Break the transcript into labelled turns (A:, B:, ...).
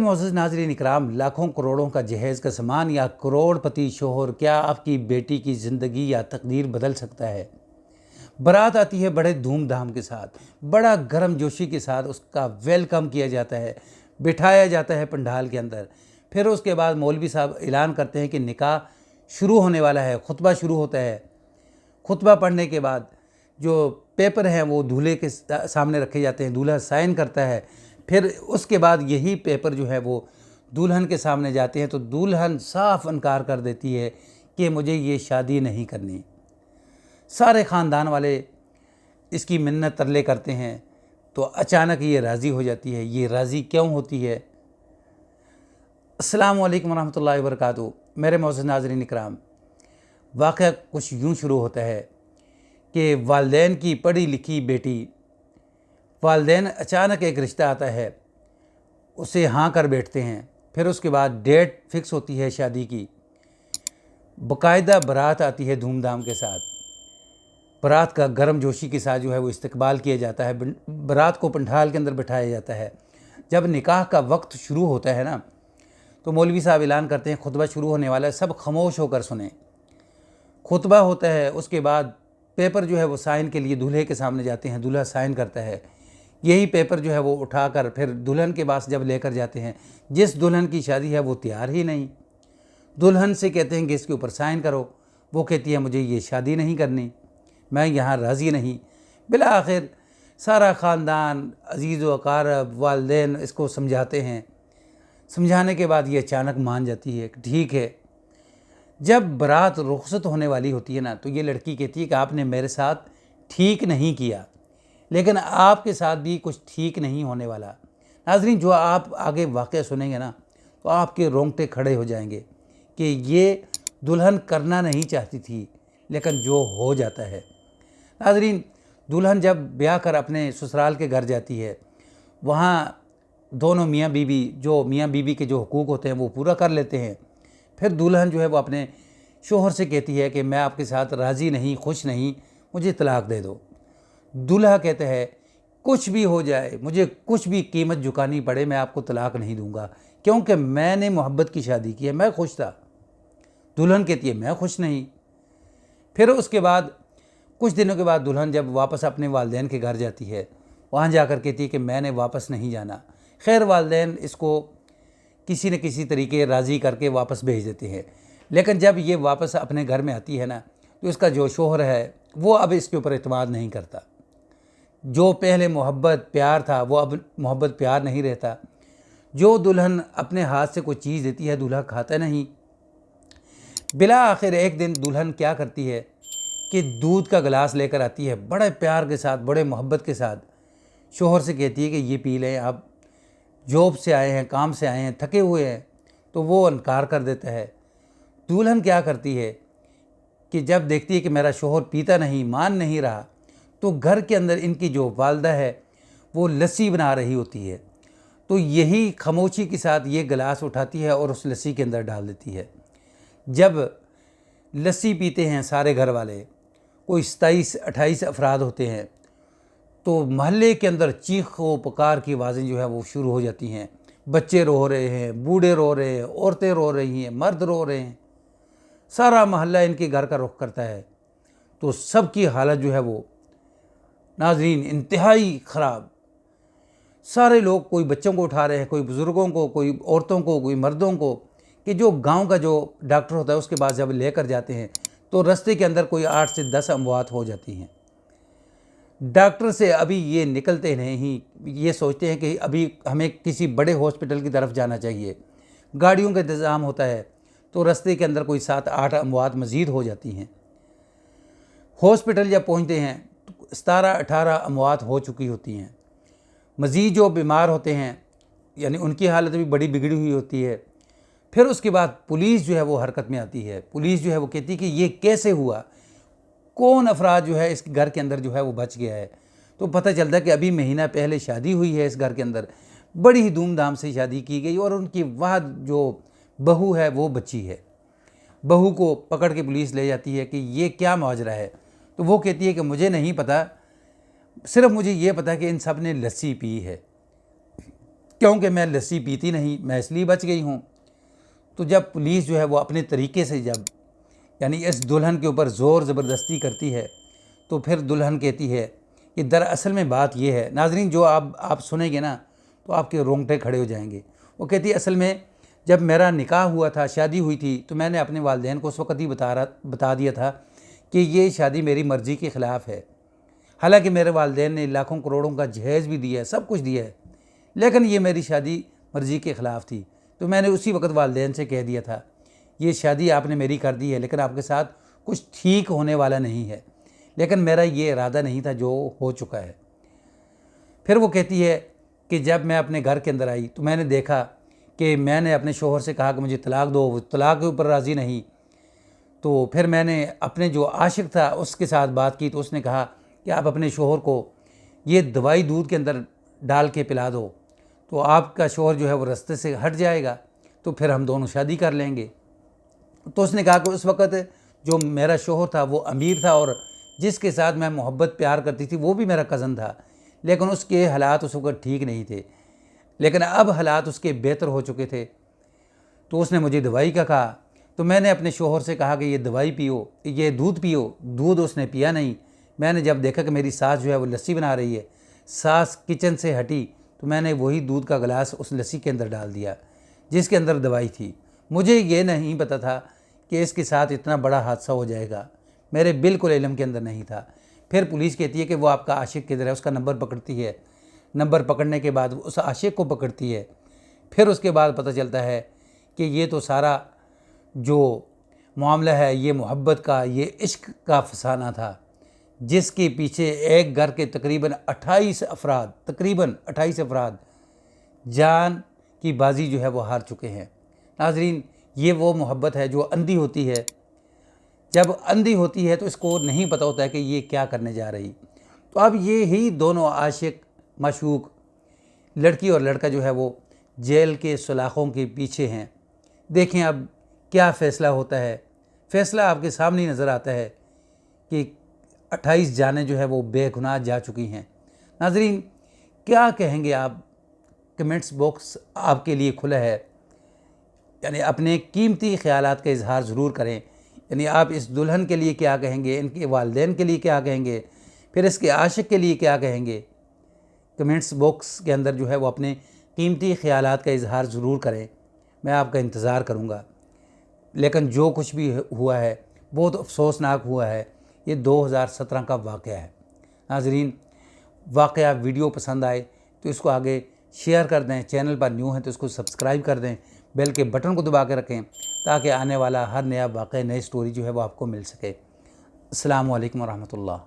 A: मोअज़्ज़ज़ नाज़रीन इकराम, लाखों करोड़ों का जहेज़ का सामान या करोड़पति शोहर क्या आपकी बेटी की ज़िंदगी या तकदीर बदल सकता है। बारात आती है बड़े धूमधाम के साथ, बड़ा गर्म जोशी के साथ उसका वेलकम किया जाता है, बिठाया जाता है पंडाल के अंदर। फिर उसके बाद मौलवी साहब ऐलान करते हैं कि निकाह शुरू होने वाला है, खुतबा शुरू होता है। खुतबा पढ़ने के बाद जो पेपर हैं वो दूल्हे के सामने रखे जाते हैं, दूल्हा साइन करता है। फिर उसके बाद यही पेपर जो है वो दुल्हन के सामने जाते हैं, तो दुल्हन साफ इनकार कर देती है कि मुझे ये शादी नहीं करनी। सारे ख़ानदान वाले इसकी मिन्नत तरले करते हैं, तो अचानक ये राज़ी हो जाती है। ये राज़ी क्यों होती है? अस्सलामु अलैकुम रहमतुल्लाहि व बरकातुहू। मेरे मोअज़्ज़ज़ नाज़रीन इकराम, वाक़या कुछ यूँ शुरू होता है कि वालिदैन की पढ़ी लिखी बेटी, वालिदैन अचानक एक रिश्ता आता है, उसे हाँ कर बैठते हैं। फिर उसके बाद डेट फिक्स होती है शादी की, बाकायदा बारात आती है धूमधाम के साथ। बारात का गर्म जोशी के साथ जो है वो इस्तकबाल किया जाता है, बारात को पंडाल के अंदर बिठाया जाता है। जब निकाह का वक्त शुरू होता है ना, तो मौलवी साहब ऐलान करते हैं खुतबा शुरू होने वाला है, सब खामोश होकर सुने। खुतबा होता है, उसके बाद पेपर जो है वो साइन के लिए दूल्हे के सामने जाते हैं, दूल्हा साइन करता है। यही पेपर जो है वो उठाकर फिर दुल्हन के पास जब लेकर जाते हैं, जिस दुल्हन की शादी है वो तैयार ही नहीं। दुल्हन से कहते हैं कि इसके ऊपर साइन करो, वो कहती है मुझे ये शादी नहीं करनी, मैं यहाँ राज़ी नहीं। बिला आखिर सारा ख़ानदान, अजीज़ व अकारब, वालिदैन इसको समझाते हैं। समझाने के बाद ये अचानक मान जाती है कि ठीक है। जब बारात रुखसत होने वाली होती है ना, तो ये लड़की कहती है कि आपने मेरे साथ ठीक नहीं किया, लेकिन आपके साथ भी कुछ ठीक नहीं होने वाला। नाज़रीन, जो आप आगे वाक़या सुनेंगे ना, तो आपके रोंगटे खड़े हो जाएंगे कि ये दुल्हन करना नहीं चाहती थी, लेकिन जो हो जाता है। नाज़रीन, दुल्हन जब ब्याह कर अपने ससुराल के घर जाती है, वहाँ दोनों मियाँ बीवी, जो मियाँ बीवी के जो हुकूक होते हैं वो पूरा कर लेते हैं। फिर दुल्हन जो है वो अपने शोहर से कहती है कि मैं आपके साथ राज़ी नहीं, खुश नहीं, मुझे तलाक दे दो। दूल्हा कहता है कुछ भी हो जाए, मुझे कुछ भी कीमत चुकानी पड़े, मैं आपको तलाक नहीं दूंगा, क्योंकि मैंने मोहब्बत की शादी की है, मैं खुश था। दुल्हन कहती है मैं खुश नहीं। फिर उसके बाद कुछ दिनों के बाद दुल्हन जब वापस अपने वालिदैन के घर जाती है, वहाँ जाकर कहती है कि मैंने वापस नहीं जाना। खैर, वालिदैन इसको किसी न किसी तरीके राज़ी करके वापस भेज देते हैं। लेकिन जब ये वापस अपने घर में आती है ना, तो इसका जो शोहर है वो अब इसके ऊपर एतमाद नहीं करता। जो पहले मोहब्बत प्यार था वो अब मोहब्बत प्यार नहीं रहता। जो दुल्हन अपने हाथ से कोई चीज़ देती है दूल्हा खाता नहीं। बिला आखिर एक दिन दुल्हन क्या करती है कि दूध का गिलास लेकर आती है, बड़े प्यार के साथ, बड़े मोहब्बत के साथ शोहर से कहती है कि ये पी लें, आप जॉब से आए हैं, काम से आए हैं, थके हुए हैं। तो वो इनकार कर देता है। दुल्हन क्या करती है कि जब देखती है कि मेरा शोहर पीता नहीं, मान नहीं रहा, तो घर के अंदर इनकी जो वालदा है वो लस्सी बना रही होती है। तो यही खामोशी के साथ ये गिलास उठाती है और उस लस्सी के अंदर डाल देती है। जब लस्सी पीते हैं सारे घर वाले, कोई 27-28 अफराद होते हैं, तो महल्ले के अंदर चीखो पुकार की आवाज़ें जो है वो शुरू हो जाती हैं। बच्चे रो रहे हैं, बूढ़े रो रहे हैं, औरतें रो रही हैं, मर्द रो रहे हैं। सारा महल्ला इनके घर का रुख करता है। तो सबकी हालत जो है वो नाज़रीन इंतहाई ख़राब। सारे लोग, कोई बच्चों को उठा रहे हैं, कोई बुज़ुर्गों को, कोई औरतों को, कोई मर्दों को, कि जो गांव का जो डॉक्टर होता है उसके पास जब लेकर जाते हैं तो रास्ते के अंदर कोई 8 से 10 अमवात हो जाती हैं। डॉक्टर से अभी ये निकलते नहीं, ये सोचते हैं कि अभी हमें किसी बड़े हॉस्पिटल की तरफ जाना चाहिए। गाड़ियों का इंतज़ाम होता है, तो रास्ते के अंदर कोई 7-8 अमवात मज़ीद हो जाती हैं। हॉस्पिटल जब पहुंचते हैं तो 17-18 अमवात हो चुकी होती हैं। मज़ीद जो बीमार होते हैं, यानी उनकी हालत भी बड़ी बिगड़ी हुई होती है। फिर उसके बाद पुलिस जो है वो हरकत में आती है। पुलिस जो है वो कहती है कि ये कैसे हुआ, कौन अफराद जो है इस घर के अंदर जो है वो बच गया है। तो पता चलता है कि अभी महीना पहले शादी हुई है इस घर के अंदर, बड़ी ही धूमधाम से शादी की गई और उनकी वह जो बहू है वो बच्ची है। बहू को पकड़ के पुलिस ले जाती है कि ये क्या माजरा है। तो वो कहती है कि मुझे नहीं पता, सिर्फ मुझे ये पता है कि इन सब ने लस्सी पी है। क्योंकि मैं लस्सी पीती नहीं, मैं इसलिए बच गई हूँ। तो जब पुलिस जो है वो अपने तरीके से जब यानी इस दुल्हन के ऊपर ज़ोर ज़बरदस्ती करती है, तो फिर दुल्हन कहती है कि दरअसल में बात ये है, नाजरीन जो आप सुनेंगे ना तो आपके रोंगटे खड़े हो जाएंगे। वो कहती है असल में जब मेरा निकाह हुआ था, शादी हुई थी, तो मैंने अपने वालिदैन को उस वक़्त ही बता दिया था कि ये शादी मेरी मर्ज़ी के ख़िलाफ़ है। हालांकि मेरे वालिदैन ने लाखों करोड़ों का जहेज़ भी दिया है, सब कुछ दिया है, लेकिन ये मेरी शादी मर्ज़ी के ख़िलाफ़ थी। तो मैंने उसी वक्त वालिदैन से कह दिया था ये शादी आपने मेरी कर दी है, लेकिन आपके साथ कुछ ठीक होने वाला नहीं है, लेकिन मेरा ये इरादा नहीं था जो हो चुका है। फिर वो कहती है कि जब मैं अपने घर के अंदर आई तो मैंने देखा कि मैंने अपने शोहर से कहा कि मुझे तलाक दो, वो तलाक के ऊपर राज़ी नहीं। तो फिर मैंने अपने जो आशिक था उसके साथ बात की, तो उसने कहा कि आप अपने शोहर को ये दवाई दूध के अंदर डाल के पिला दो, तो आपका शोहर जो है वो रास्ते से हट जाएगा, तो फिर हम दोनों शादी कर लेंगे। तो उसने कहा कि उस वक़्त जो मेरा शोहर था वो अमीर था और जिसके साथ मैं मोहब्बत प्यार करती थी वो भी मेरा कज़न था, लेकिन उसके हालात उस वक़्त ठीक नहीं थे, लेकिन अब हालात उसके बेहतर हो चुके थे। तो उसने मुझे दवाई का कहा, तो मैंने अपने शोहर से कहा कि ये दवाई पियो, ये दूध पियो। दूध उसने पिया नहीं। मैंने जब देखा कि मेरी सास जो है वो लस्सी बना रही है, सास किचन से हटी, तो मैंने वही दूध का गिलास उस लस्सी के अंदर डाल दिया जिसके अंदर दवाई थी। मुझे ये नहीं पता था कि इसके साथ इतना बड़ा हादसा हो जाएगा, मेरे बिल्कुल इल्म के अंदर नहीं था। फिर पुलिस कहती है कि वो आपका आशिक किधर है, उसका नंबर पकड़ती है। नंबर पकड़ने के बाद उस आशिक को पकड़ती है। फिर उसके बाद पता चलता है कि ये तो सारा जो मामला है ये मोहब्बत का, ये इश्क का फसाना था, जिसके पीछे एक घर के तकरीबन 28 अफराद जान की बाजी जो है वो हार चुके हैं। नाजरीन ये वो मोहब्बत है जो अंधी होती है। जब अंधी होती है तो इसको नहीं पता होता है कि ये क्या करने जा रही। तो अब ये ही दोनों आशिक माशूक, लड़की और लड़का जो है वो जेल के सलाखों के पीछे हैं। देखें अब क्या फ़ैसला होता है। फ़ैसला आपके सामने नज़र आता है कि 28 जानें जो है वो बेगुनाह जा चुकी हैं। नाजरीन क्या कहेंगे आप? कमेंट्स बॉक्स आपके लिए खुला है, यानी अपने कीमती ख़यालात का इजहार ज़रूर करें। यानी आप इस दुल्हन के लिए क्या कहेंगे, इनके वालिदैन के लिए क्या कहेंगे, फिर इसके आशिक के लिए क्या कहेंगे? कमेंट्स बॉक्स के अंदर जो है वो अपने कीमती ख़यालात का इजहार ज़रूर करें। मैं आपका इंतज़ार करूँगा। लेकिन जो कुछ भी हुआ है बहुत अफसोसनाक हुआ है। ये 2017 का वाक़या है। नाज़रीन वाक़या वीडियो पसंद आए तो इसको आगे शेयर कर दें, चैनल पर न्यू हैं तो इसको सब्सक्राइब कर दें, बेल के बटन को दबा के रखें ताकि आने वाला हर नया वाक़या, नई स्टोरी जो है वो आपको मिल सके। अस्सलामु अलैकुम व रहमतुल्लाह।